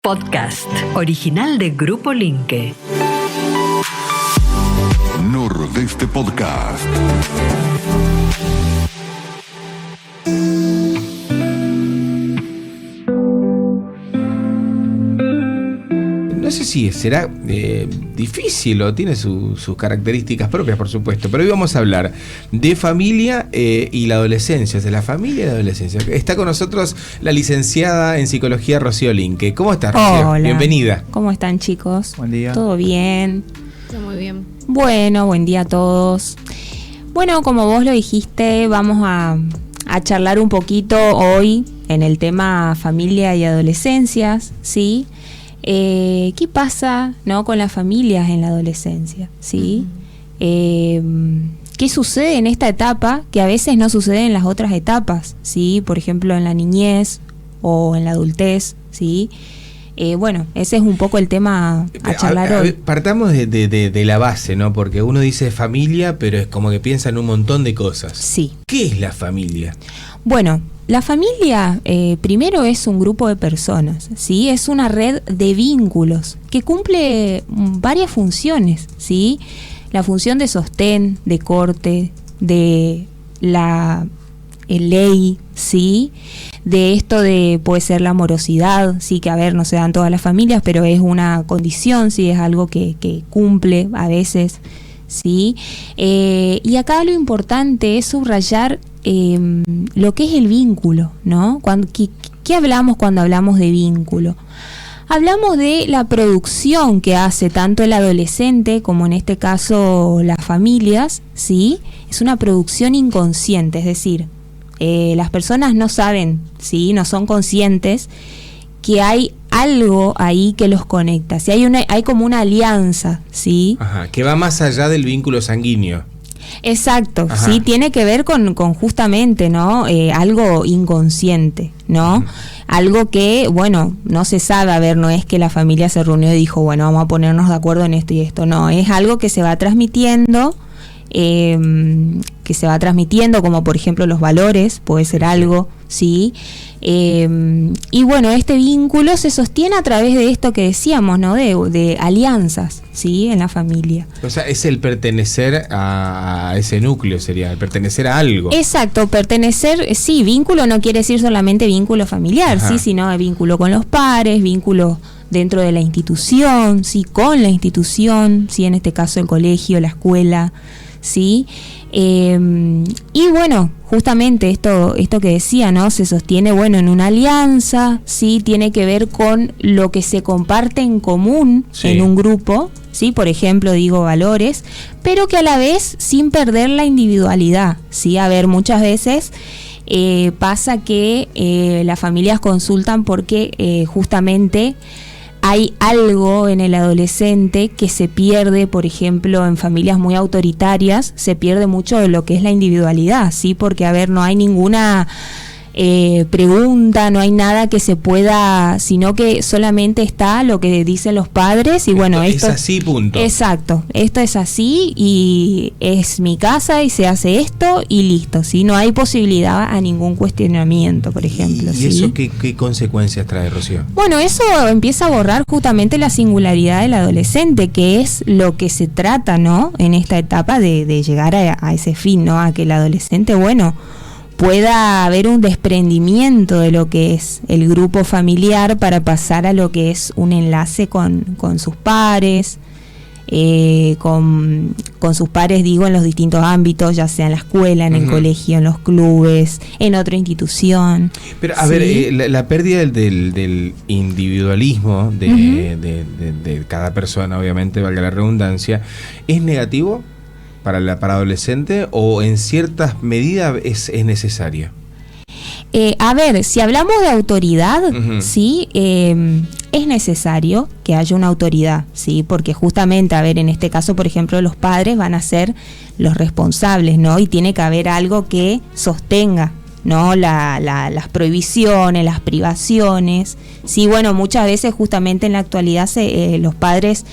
Podcast original de Grupo Linke. Nordeste Podcast. No sé si será difícil o tiene sus características propias, por supuesto, pero hoy vamos a hablar de familia y la adolescencia, de la familia y la adolescencia. Está con nosotros la licenciada en psicología Rocío Linke. ¿Cómo estás, Rocío? Hola. Bienvenida. ¿Cómo están, chicos? Buen día. ¿Todo bien? Está muy bien. Bueno, buen día a todos. Bueno, como vos lo dijiste, vamos a charlar un poquito hoy en el tema familia y adolescencias, ¿sí? ¿Qué pasa, no, con las familias en la adolescencia? ¿Sí? ¿Qué sucede en esta etapa que a veces no sucede en las otras etapas? ¿Sí? Por ejemplo, en la niñez o en la adultez, ¿sí? Bueno, ese es un poco el tema a charlar hoy. Partamos de la base, ¿no? Porque uno dice familia, pero es como que piensa en un montón de cosas. Sí. ¿Qué es la familia? Bueno, la familia primero es un grupo de personas, ¿sí? Es una red de vínculos que cumple varias funciones, ¿sí? La función de sostén, de corte, de la ley, ¿sí? De esto de puede ser la amorosidad, sí, que a ver, no se dan todas las familias, pero es una condición, sí, es algo que cumple a veces, ¿sí? Y acá lo importante es subrayar lo que es el vínculo, ¿no? ¿Qué hablamos cuando hablamos de vínculo? Hablamos de la producción que hace tanto el adolescente como en este caso las familias, ¿sí? Es una producción inconsciente, es decir, las personas no saben, ¿sí? No son conscientes que hay algo ahí que los conecta, ¿sí? Hay como una alianza, ¿sí? Ajá, que va más allá del vínculo sanguíneo. Exacto, Ajá. sí, tiene que ver con justamente, ¿no? Algo inconsciente, ¿no? Uh-huh. Algo que, bueno, no se sabe, a ver, no es que la familia se reunió y dijo, bueno, vamos a ponernos de acuerdo en esto y esto, no, es algo que se va transmitiendo, como por ejemplo los valores, puede ser algo, ¿sí? Y bueno, este vínculo se sostiene a través de esto que decíamos, ¿no? De alianzas, ¿sí? En la familia. O sea, es el pertenecer a ese núcleo, sería el pertenecer a algo. Exacto, pertenecer, sí, vínculo no quiere decir solamente vínculo familiar, sí, sino vínculo con los pares, vínculo dentro de la institución, sí, con la institución, sí, en este caso el colegio, la escuela, sí. Y bueno, justamente esto que decía, ¿no? Se sostiene, bueno, en una alianza, sí, tiene que ver con lo que se comparte en común, sí, en un grupo, sí, por ejemplo, digo valores, pero que a la vez sin perder la individualidad, sí, a ver, muchas veces pasa que las familias consultan porque justamente hay algo en el adolescente que se pierde, por ejemplo, en familias muy autoritarias, se pierde mucho de lo que es la individualidad, ¿sí? Porque, a ver, no hay ninguna pregunta, no hay nada que se pueda, sino que solamente está lo que dicen los padres y bueno, esto es así, punto. Exacto, esto es así y es mi casa y se hace esto y listo, ¿sí? No hay posibilidad a ningún cuestionamiento, por ejemplo. ¿Y ¿sí? eso qué consecuencias trae, Rocío? Bueno, eso empieza a borrar justamente la singularidad del adolescente, que es lo que se trata, ¿no? En esta etapa de llegar a ese fin, ¿no? A que el adolescente, bueno, pueda haber un desprendimiento de lo que es el grupo familiar para pasar a lo que es un enlace con sus pares, con sus pares, digo, en los distintos ámbitos, ya sea en la escuela, en el colegio, en los clubes, en otra institución. Pero, a ver, la pérdida del individualismo de cada persona, obviamente, valga la redundancia, ¿es negativo para adolescente o en ciertas medidas es necesario? A ver, si hablamos de autoridad, sí, es necesario que haya una autoridad, sí, porque justamente, a ver, en este caso, por ejemplo, los padres van a ser los responsables, ¿no? Y tiene que haber algo que sostenga, ¿no? Las prohibiciones, las privaciones, sí, bueno, muchas veces justamente en la actualidad los padres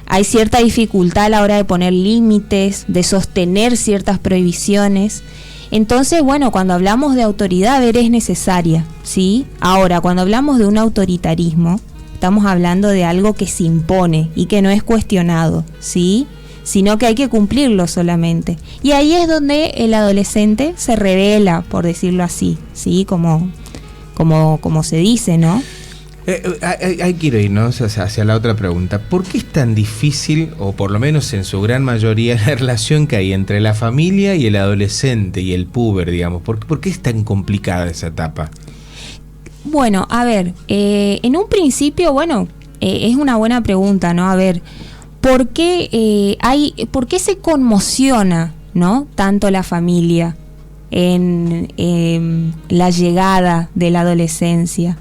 hay cierta dificultad a la hora de poner límites, de sostener ciertas prohibiciones. Entonces, bueno, cuando hablamos de autoridad, a ver, es necesaria, ¿sí? Ahora, cuando hablamos de un autoritarismo, Estamos hablando de algo que se impone y que no es cuestionado, ¿sí? Sino que hay que cumplirlo solamente. Y ahí es donde el adolescente se revela, por decirlo así, ¿sí? Como se dice, ¿no? Quiero irnos hacia la otra pregunta. ¿Por qué es tan difícil, o por lo menos en su gran mayoría, la relación que hay entre la familia y el adolescente y el puber, digamos? ¿Por qué es tan complicada esa etapa? Bueno, a ver, en un principio, es una buena pregunta, ¿no? A ver, ¿por qué se conmociona, ¿no? Tanto la familia en la llegada de la adolescencia?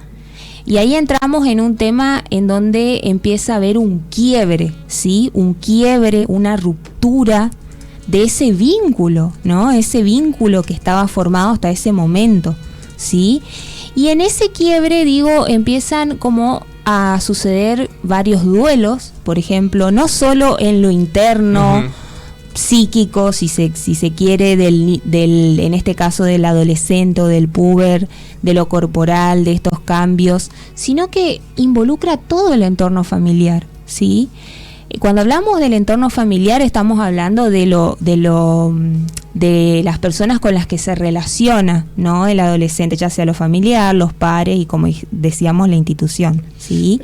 Y ahí entramos en un tema en donde empieza a haber un quiebre, ¿sí? Un quiebre, una ruptura de ese vínculo, ¿no? Ese vínculo que estaba formado hasta ese momento, ¿sí? Y en ese quiebre, empiezan como a suceder varios duelos, por ejemplo, no solo en lo interno, psíquico, si se quiere, en este caso del adolescente o del puber, de lo corporal, de estos cambios, sino que involucra todo el entorno familiar, ¿sí? Cuando hablamos del entorno familiar estamos hablando de las personas con las que se relaciona, ¿no? El adolescente, ya sea lo familiar, los pares y, como decíamos, la institución, ¿sí?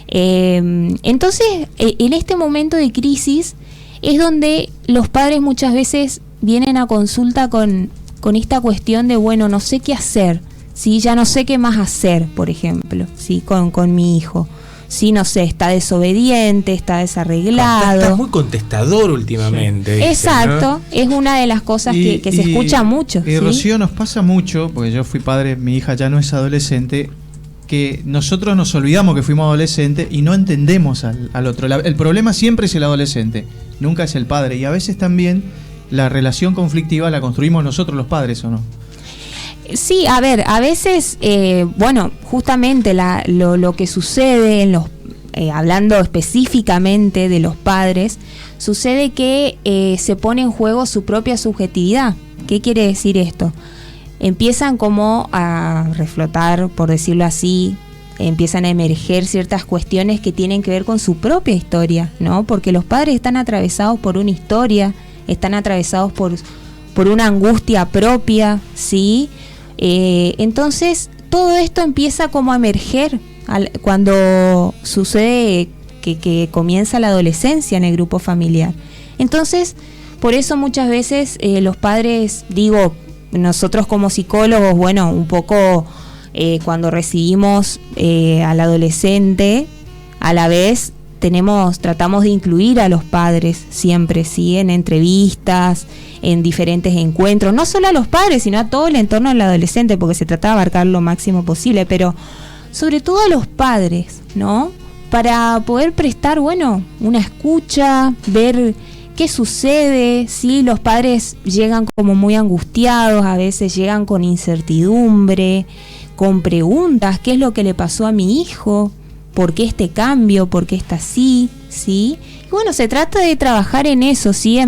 Entonces, en este momento de crisis es donde los padres muchas veces vienen a consulta con esta cuestión de, no sé qué hacer, ¿sí? Ya no sé qué más hacer, por ejemplo, ¿sí? Con mi hijo. Sí, no sé, está desobediente, está desarreglado. Está muy contestador últimamente. Sí. Exacto, ¿no? Es una de las cosas que se escucha mucho. Y ¿sí? Rocío, nos pasa mucho, porque yo fui padre, mi hija ya no es adolescente, que nosotros nos olvidamos que fuimos adolescentes y no entendemos al otro. El problema siempre es el adolescente, nunca es el padre. Y a veces también la relación conflictiva la construimos nosotros los padres, ¿o no? Sí, a ver, a veces, justamente lo que sucede hablando específicamente de los padres, sucede que se pone en juego su propia subjetividad. ¿Qué quiere decir esto? Empiezan como a reflotar, por decirlo así, empiezan a emerger ciertas cuestiones que tienen que ver con su propia historia, ¿no? Porque los padres están atravesados por una historia, están atravesados por una angustia propia, ¿sí? Entonces, todo esto empieza como a emerger cuando sucede que comienza la adolescencia en el grupo familiar. Entonces, por eso muchas veces los padres, nosotros como psicólogos, un poco cuando recibimos al adolescente, a la vez tratamos de incluir a los padres siempre, ¿sí? En entrevistas, en diferentes encuentros, no solo a los padres, sino a todo el entorno del adolescente, porque se trata de abarcar lo máximo posible, pero sobre todo a los padres, ¿no? Para poder prestar, una escucha, ver qué sucede, ¿sí? Los padres llegan como muy angustiados, a veces llegan con incertidumbre, con preguntas, ¿qué es lo que le pasó a mi hijo? ¿Por qué este cambio? ¿Por qué está así? ¿Sí? Y se trata de trabajar en eso, ¿sí?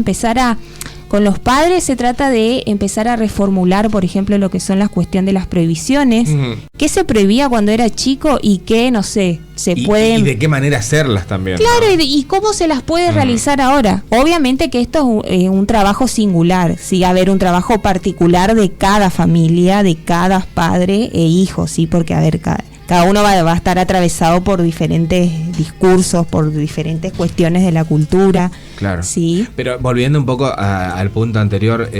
Con los padres se trata de empezar a reformular, por ejemplo, lo que son las cuestiones de las prohibiciones. ¿Qué se prohibía cuando era chico y qué, pueden... Y de qué manera hacerlas también. Claro, ¿no? y cómo se las puede realizar ahora. Obviamente que esto es un trabajo singular, sí, un trabajo particular de cada familia, de cada padre e hijo, sí, porque cada uno va a estar atravesado por diferentes discursos, por diferentes cuestiones de la cultura. Claro. Sí. Pero volviendo un poco al punto anterior,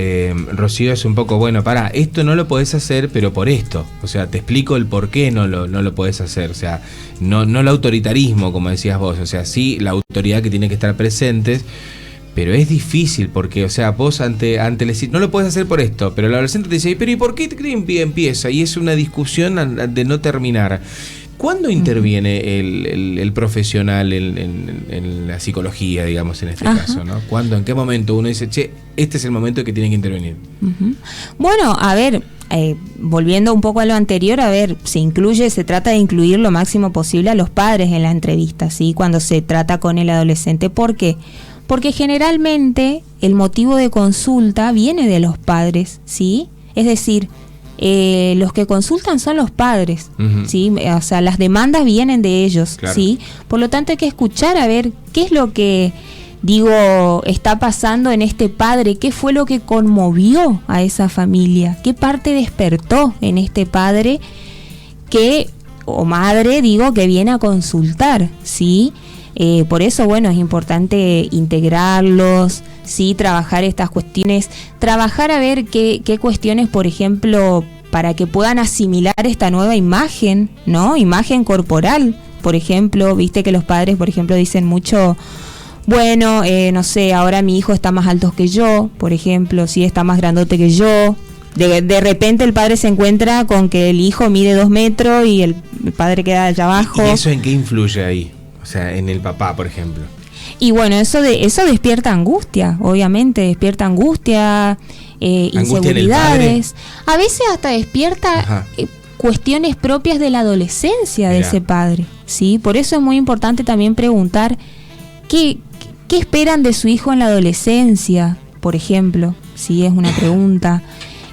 Rocío, es un poco, esto no lo podés hacer, pero por esto. O sea, te explico el por qué no lo podés hacer. O sea, no el autoritarismo, como decías vos. O sea, sí la autoridad que tiene que estar presente, pero es difícil porque, vos ante le decís, no lo puedes hacer por esto, pero el adolescente te dice, pero ¿y por qué empieza? Y es una discusión de no terminar. ¿Cuándo interviene el profesional en la psicología, digamos, en este caso, ¿no? ¿Cuándo, en qué momento uno dice, este es el momento que tiene que intervenir? Bueno, volviendo un poco a lo anterior, se trata de incluir lo máximo posible a los padres en la entrevista, ¿sí? Cuando se trata con el adolescente. ¿Por qué? Porque generalmente el motivo de consulta viene de los padres, ¿sí? Es decir, los que consultan son los padres, Ujú. ¿sí? O sea, las demandas vienen de ellos, Claro. ¿sí? Por lo tanto hay que escuchar a ver qué es lo que, digo, está pasando en este padre, qué fue lo que conmovió a esa familia, qué parte despertó en este padre que, o madre, digo, que viene a consultar, ¿sí? Por eso, bueno, es importante integrarlos, sí, trabajar estas cuestiones, trabajar a ver qué cuestiones, por ejemplo, para que puedan asimilar esta nueva imagen, ¿no? Imagen corporal, por ejemplo, viste que los padres, por ejemplo, dicen mucho, bueno, no sé, ahora mi hijo está más alto que yo, por ejemplo, sí, está más grandote que yo. De repente el padre se encuentra con que el hijo mide 2 metros y el padre queda allá abajo. ¿Y eso en qué influye ahí? O sea, en el papá, por ejemplo. Y bueno, eso despierta angustia, obviamente, despierta angustia, inseguridades. A veces hasta despierta cuestiones propias de la adolescencia de ese padre, ¿sí? Por eso es muy importante también preguntar qué esperan de su hijo en la adolescencia, por ejemplo, si es una pregunta.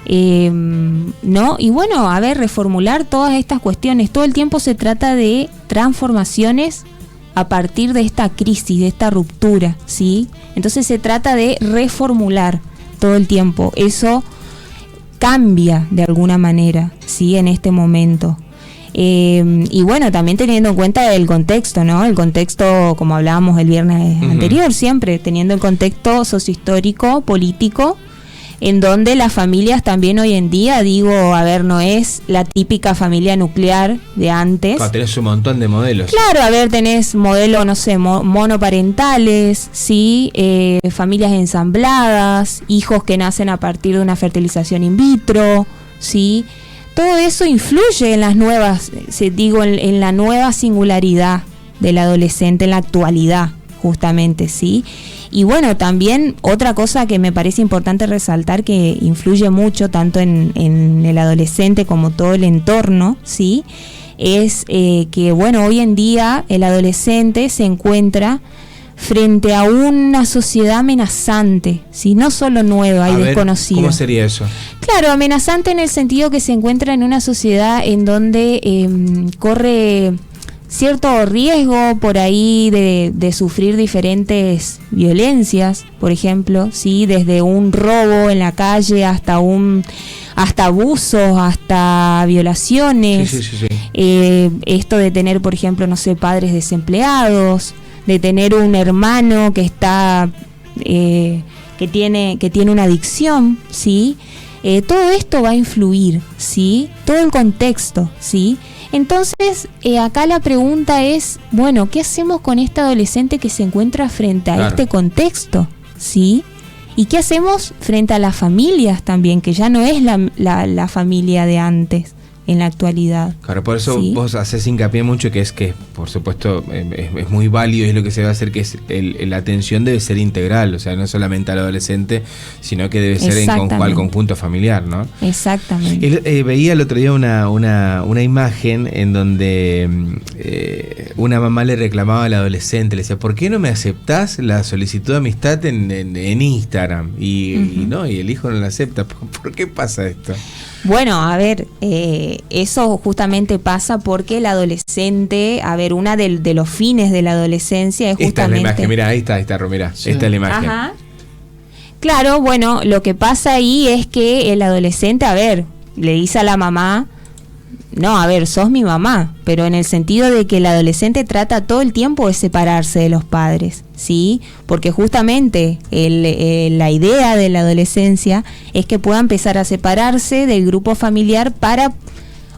¿No? Y bueno, a ver, reformular todas estas cuestiones. Todo el tiempo se trata de transformaciones a partir de esta crisis, de esta ruptura, ¿sí? Entonces se trata de reformular todo el tiempo. Eso cambia de alguna manera, ¿sí? En este momento. Y bueno, también teniendo en cuenta el contexto, ¿no? El contexto, como hablábamos el viernes anterior, siempre teniendo el contexto sociohistórico, político, en donde las familias también hoy en día, digo, a ver, no es la típica familia nuclear de antes. Claro, tenés un montón de modelos. Claro, a ver, tenés modelos, no sé, monoparentales, ¿sí? Familias ensambladas, hijos que nacen a partir de una fertilización in vitro, ¿sí? Todo eso influye en las nuevas, en la nueva singularidad del adolescente en la actualidad, justamente, ¿sí? Y bueno, también otra cosa que me parece importante resaltar que influye mucho tanto en el adolescente como todo el entorno, ¿sí? Es que, bueno, hoy en día el adolescente se encuentra frente a una sociedad amenazante, ¿sí? No solo nueva y desconocida. ¿Cómo sería eso? Claro, amenazante en el sentido que se encuentra en una sociedad en donde corre cierto riesgo por ahí de sufrir diferentes violencias, por ejemplo, sí, desde un robo en la calle hasta abusos, hasta violaciones. Sí. Esto de tener, por ejemplo, no sé, padres desempleados, de tener un hermano que está que tiene una adicción, sí. Todo esto va a influir, sí, todo el contexto, sí. Entonces, acá la pregunta es, bueno, ¿qué hacemos con este adolescente que se encuentra frente a este contexto? ¿Sí? ¿Y qué hacemos frente a las familias también, que ya no es la familia de antes en la actualidad? Claro, por eso vos haces hincapié mucho que por supuesto, es muy válido y es lo que se debe hacer, que es la atención debe ser integral, o sea, no solamente al adolescente, sino que debe ser al conjunto familiar, ¿no? Exactamente. Veía el otro día una imagen en donde una mamá le reclamaba al adolescente, le decía, ¿por qué no me aceptás la solicitud de amistad en Instagram? Y el hijo no la acepta. ¿Por qué pasa esto? Bueno, a ver, eso justamente pasa porque el adolescente, a ver, una de los fines de la adolescencia es justamente... Esta es la imagen, mira, ahí está, Romera, sí. Esta es la imagen. Ajá. Claro, bueno, lo que pasa ahí es que el adolescente, a ver, le dice a la mamá, no, a ver, sos mi mamá, pero en el sentido de que el adolescente trata todo el tiempo de separarse de los padres, ¿sí? Porque justamente la idea de la adolescencia es que pueda empezar a separarse del grupo familiar para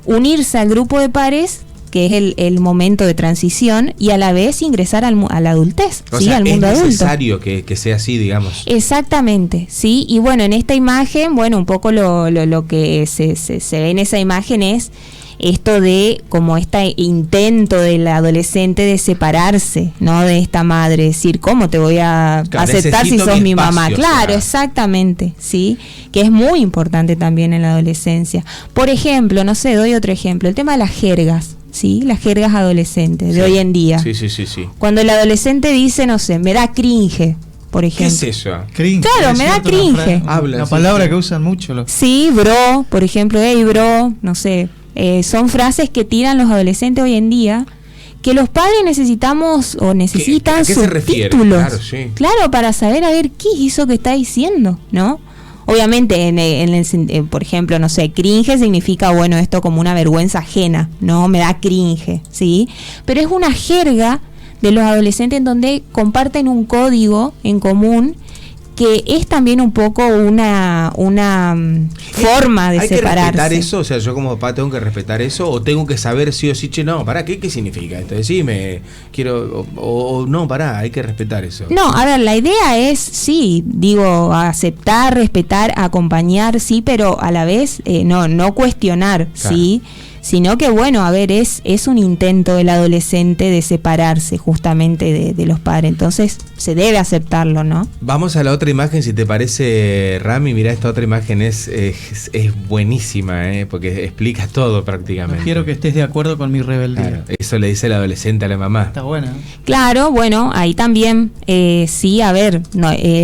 unirse al grupo de pares, que es el momento de transición, y a la vez ingresar a la adultez, ¿sí? Al mundo adulto. Es necesario que sea así, digamos. Exactamente, sí. Y bueno, en esta imagen, bueno, un poco lo que se ve en esa imagen es esto de como este intento del adolescente de separarse, ¿no? De esta madre, decir, ¿cómo te voy a aceptar si sos mi mamá? Claro, exactamente, ¿sí? Que es muy importante también en la adolescencia. Por ejemplo, no sé, doy otro ejemplo, el tema de las jergas, ¿sí? Las jergas adolescentes de hoy en día. Sí. Cuando el adolescente dice, no sé, me da cringe, por ejemplo. ¿Qué es eso? Cringe. Claro, me da cringe. Una palabra que usan mucho los... Sí, bro, por ejemplo, hey bro, no sé. Son frases que tiran los adolescentes hoy en día, que los padres necesitamos o necesitan ¿A qué se refiere? subtítulos. Claro, sí. Claro, para saber a ver qué es eso que está diciendo, ¿no? Obviamente, por ejemplo, no sé, cringe significa, bueno, esto como una vergüenza ajena, ¿no? Me da cringe, ¿sí? Pero es una jerga de los adolescentes en donde comparten un código en común que es también un poco una forma de ¿Hay separarse. que respetar eso? O sea, yo como papá tengo que respetar eso, o tengo que saber sí o sí, che, no, pará, ¿qué significa esto? Decime, quiero, o no, pará, hay que respetar eso. No, a ver, la idea es, sí, digo, aceptar, respetar, acompañar, sí, pero a la vez no cuestionar, Claro. sí, sino que, bueno, a ver, es un intento del adolescente de separarse justamente de los padres, entonces se debe aceptarlo, ¿no? Vamos a la otra imagen, si te parece, Rami. Mira, esta otra imagen es buenísima, porque explica todo prácticamente. No quiero que estés de acuerdo con mi rebeldía. Claro, eso le dice el adolescente a la mamá. Está buena. Claro, bueno, ahí también, sí, a ver,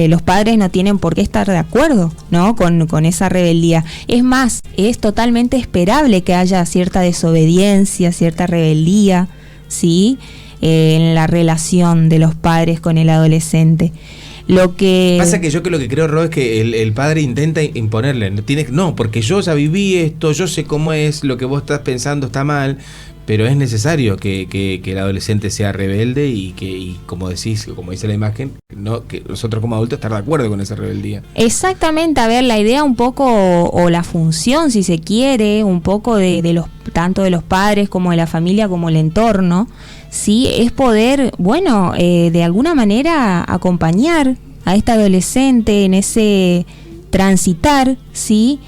los padres no tienen por qué estar de acuerdo, ¿no? Con esa rebeldía. Es más, es totalmente esperable que haya cierta desobediencia, cierta rebeldía, ¿sí? En la relación de los padres con el adolescente. Lo que pasa que yo lo que creo, Ro, es que el padre intenta imponerle. No, porque yo ya viví esto, yo sé cómo es, lo que vos estás pensando está mal. Pero es necesario que el adolescente sea rebelde y como decís, como dice la imagen, no, que nosotros como adultos estar de acuerdo con esa rebeldía. Exactamente, a ver, la idea un poco, o la función, si se quiere, un poco de los tanto de los padres como de la familia como el entorno, sí, es poder, bueno, de alguna manera acompañar a este adolescente en ese transitar, sí.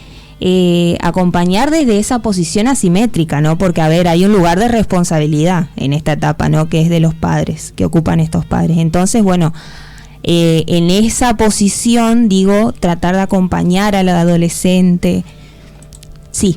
Acompañar desde esa posición asimétrica, ¿no? Porque, a ver, hay un lugar de responsabilidad en esta etapa, ¿no? Que es de los padres, que ocupan estos padres. Entonces, bueno, en esa posición, digo, tratar de acompañar al adolescente. Sí.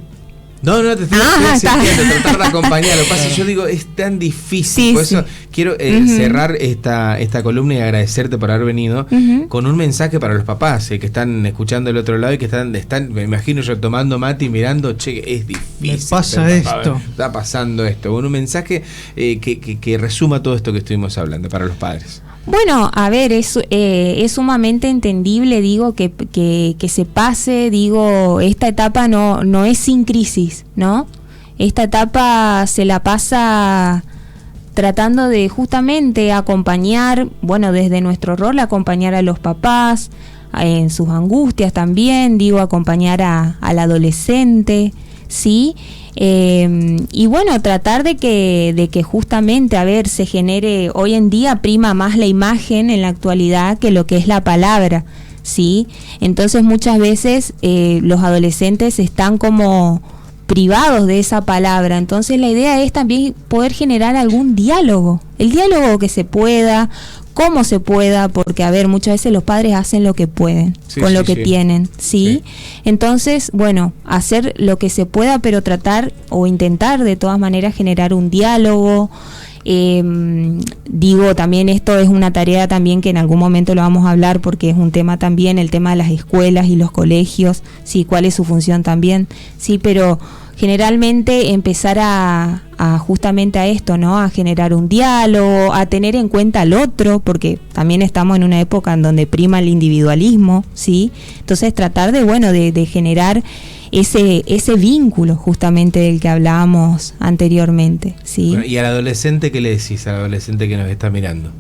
No, te estoy diciendo, tratar de acompañar. Lo que pasa es que yo digo, es tan difícil. Sí, por eso sí. quiero cerrar esta columna y agradecerte por haber venido con un mensaje para los papás que están escuchando del otro lado y que están, me imagino yo tomando mate y mirando, che, es difícil. Me pasa esto. Está pasando esto. Bueno, un mensaje que resuma todo esto que estuvimos hablando para los padres. Bueno, a ver, es sumamente entendible, digo, que se pase, digo, esta etapa no es sin crisis, ¿no? Esta etapa se la pasa tratando de justamente acompañar, bueno, desde nuestro rol, acompañar a los papás en sus angustias también, digo, acompañar al adolescente, ¿sí? Y bueno, tratar de que justamente, a ver, se genere, hoy en día prima más la imagen en la actualidad que lo que es la palabra, ¿sí? Entonces muchas veces los adolescentes están como privados de esa palabra, entonces la idea es también poder generar algún diálogo, el diálogo que se pueda, cómo se pueda, porque, a ver, muchas veces los padres hacen lo que pueden, con lo que tienen, ¿sí? Entonces, bueno, hacer lo que se pueda, pero tratar o intentar de todas maneras generar un diálogo. Digo, también esto es una tarea también que en algún momento lo vamos a hablar, porque es un tema también, el tema de las escuelas y los colegios, sí, cuál es su función también, sí, pero generalmente empezar a justamente a esto, ¿no? A generar un diálogo, a tener en cuenta al otro, porque también estamos en una época en donde prima el individualismo, ¿sí? Entonces tratar de generar ese vínculo justamente del que hablábamos anteriormente, ¿sí? Bueno, ¿y al adolescente qué le decís al adolescente que nos está mirando?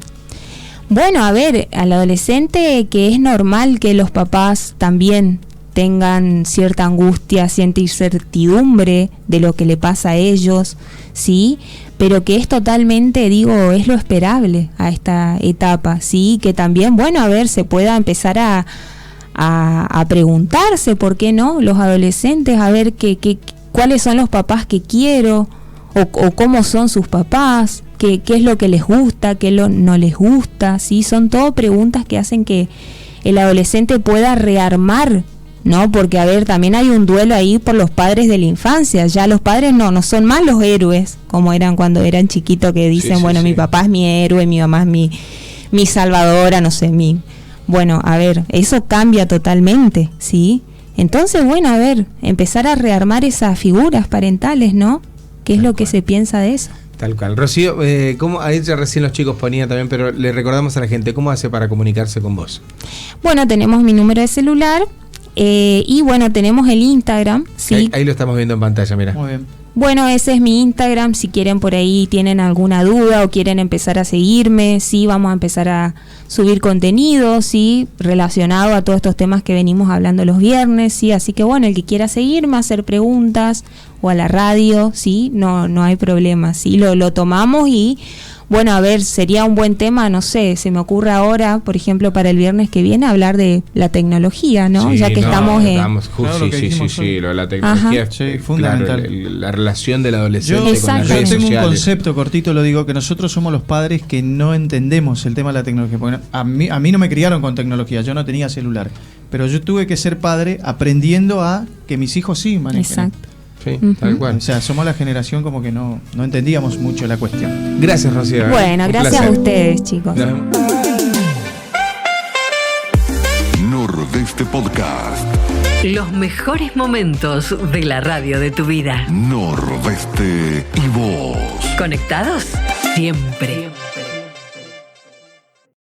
Bueno, a ver, al adolescente que es normal que los papás también tengan cierta angustia, cierta incertidumbre de lo que le pasa a ellos, ¿sí? Pero que es totalmente, digo, es lo esperable a esta etapa, ¿sí? Que también, bueno, a ver, se pueda empezar a preguntarse, ¿por qué no? Los adolescentes, a ver cuáles son los papás que quiero, o cómo son sus papás, qué es lo que les gusta, qué no les gusta, ¿sí? Son todo preguntas que hacen que el adolescente pueda rearmar, ¿no? Porque, a ver, también hay un duelo ahí por los padres de la infancia. Ya los padres no son más los héroes como eran cuando eran chiquitos, que dicen, mi papá es mi héroe, mi mamá es mi salvadora, no sé, Bueno, a ver, eso cambia totalmente, ¿sí? Entonces, bueno, a ver, empezar a rearmar esas figuras parentales, ¿no? ¿Qué es lo que se piensa de eso? Tal cual. Rocío, ¿cómo? Ahí ya recién los chicos ponían también, pero le recordamos a la gente, ¿cómo hace para comunicarse con vos? Bueno, tenemos mi número de celular y bueno, tenemos el Instagram, ¿sí? Ahí lo estamos viendo en pantalla, mira. Muy bien. Bueno, ese es mi Instagram, si quieren por ahí, tienen alguna duda o quieren empezar a seguirme, sí, vamos a empezar a subir contenido, sí, relacionado a todos estos temas que venimos hablando los viernes, sí, así que bueno, el que quiera seguirme, hacer preguntas o a la radio, sí, no hay problema, sí, lo tomamos y bueno, a ver, sería un buen tema, no sé, se me ocurre ahora, por ejemplo, para el viernes que viene, hablar de la tecnología, ¿no? Sí, ya que estamos en... Claro, sí, lo de la tecnología sí, es fundamental. Claro, la relación del adolescente Yo con las redes Exactamente. tengo un sociales. concepto cortito, lo digo, que nosotros somos los padres que no entendemos el tema de la tecnología. Porque a mí no me criaron con tecnología, yo no tenía celular. Pero yo tuve que ser padre aprendiendo a que mis hijos sí manejen. Exacto. Sí, Ujú. tal cual. O sea, somos la generación como que no entendíamos mucho la cuestión. Gracias, Rocío. Bueno, Un gracias placer. a ustedes, chicos. Nos vemos. Nordeste Podcast. Los mejores momentos de la radio de tu vida. Nordeste y vos. ¿Conectados? Siempre.